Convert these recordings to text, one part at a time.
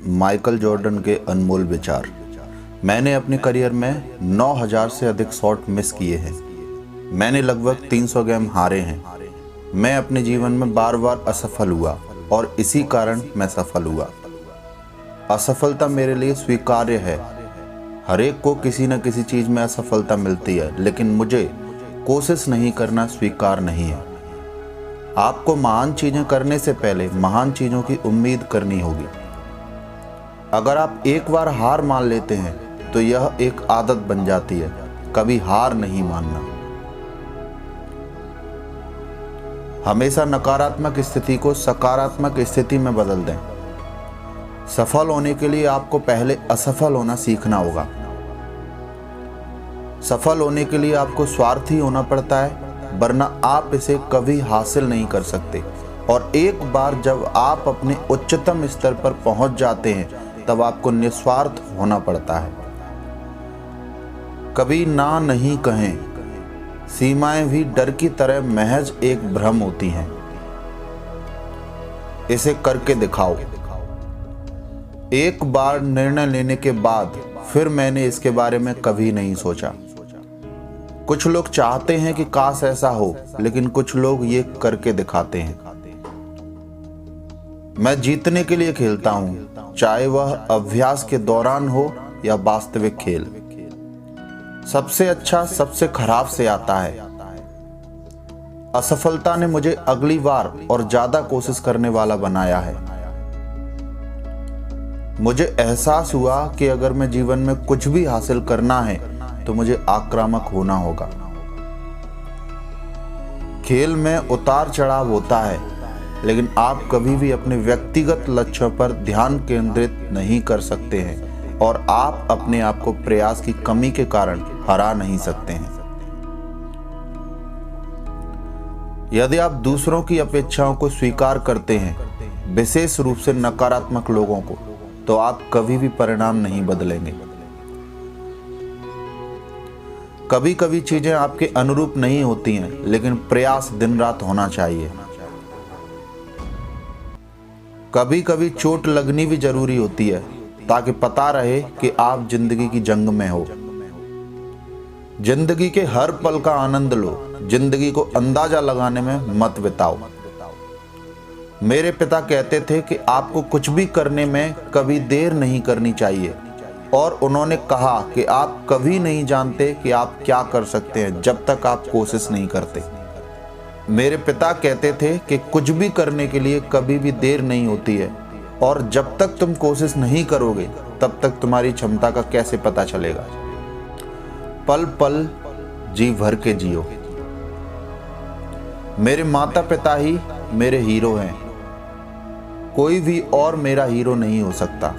Michael Jordan के अनमोल विचार। मैंने अपने करियर में 9000 से अधिक शॉट मिस किए हैं। मैंने लगभग 300 गेम हारे हैं। मैं अपने जीवन में बार बार असफल हुआ और इसी कारण मैं सफल हुआ। असफलता मेरे लिए स्वीकार्य है। हर एक को किसी न किसी चीज़ में असफलता मिलती है, लेकिन मुझे कोशिश नहीं करना स्वीकार नहीं है। आपको महान चीज़ें करने से पहले महान चीज़ों की उम्मीद करनी होगी। अगर आप एक बार हार मान लेते हैं तो यह एक आदत बन जाती है, कभी हार नहीं मानना। हमेशा नकारात्मक स्थिति को सकारात्मक स्थिति में बदल दें। सफल होने के लिए आपको पहले असफल होना सीखना होगा। सफल होने के लिए आपको स्वार्थी होना पड़ता है, वरना आप इसे कभी हासिल नहीं कर सकते। और एक बार जब आप अपने उच्चतम स्तर पर पहुंच जाते हैं तब आपको निस्वार्थ होना पड़ता है। कभी ना नहीं कहें। सीमाएं भी डर की तरह महज एक भ्रम होती हैं। इसे करके दिखाओ। एक बार निर्णय लेने के बाद फिर मैंने इसके बारे में कभी नहीं सोचा। कुछ लोग चाहते हैं कि काश ऐसा हो, लेकिन कुछ लोग ये करके दिखाते हैं। मैं जीतने के लिए खेलता हूं, चाहे वह अभ्यास के दौरान हो या वास्तविक खेल। सबसे अच्छा सबसे खराब से आता है। असफलता ने मुझे अगली बार और ज्यादा कोशिश करने वाला बनाया है। मुझे एहसास हुआ कि अगर मैं जीवन में कुछ भी हासिल करना है तो मुझे आक्रामक होना होगा। खेल में उतार चढ़ाव होता है, लेकिन आप कभी भी अपने व्यक्तिगत लक्ष्यों पर ध्यान केंद्रित नहीं कर सकते हैं और आप अपने आप को प्रयास की कमी के कारण हरा नहीं सकते हैं। यदि आप दूसरों की अपेक्षाओं को स्वीकार करते हैं, विशेष रूप से नकारात्मक लोगों को, तो आप कभी भी परिणाम नहीं बदलेंगे। कभी कभी चीजें आपके अनुरूप नहीं होती हैं, लेकिन प्रयास दिन रात होना चाहिए। कभी कभी चोट लगनी भी जरूरी होती है, ताकि पता रहे कि आप जिंदगी की जंग में हो। जिंदगी के हर पल का आनंद लो, जिंदगी को अंदाजा लगाने में मत बिताओ। मेरे पिता कहते थे कि आपको कुछ भी करने में कभी देर नहीं करनी चाहिए, और उन्होंने कहा कि आप कभी नहीं जानते कि आप क्या कर सकते हैं जब तक आप कोशिश नहीं करते। मेरे पिता कहते थे कि कुछ भी करने के लिए कभी भी देर नहीं होती है, और जब तक तुम कोशिश नहीं करोगे तब तक तुम्हारी क्षमता का कैसे पता चलेगा। पल पल जी भर के जियो। मेरे माता पिता ही मेरे हीरो हैं। कोई भी और मेरा हीरो नहीं हो सकता।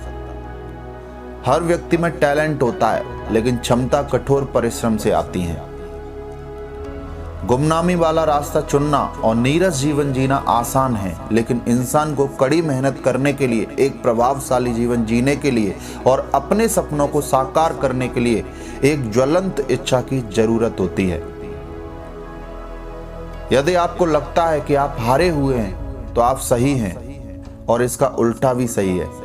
हर व्यक्ति में टैलेंट होता है, लेकिन क्षमता कठोर परिश्रम से आती है। गुमनामी वाला रास्ता चुनना और नीरस जीवन जीना आसान है, लेकिन इंसान को कड़ी मेहनत करने के लिए, एक प्रभावशाली जीवन जीने के लिए और अपने सपनों को साकार करने के लिए एक ज्वलंत इच्छा की जरूरत होती है। यदि आपको लगता है कि आप हारे हुए हैं, तो आप सही हैं, और इसका उल्टा भी सही है।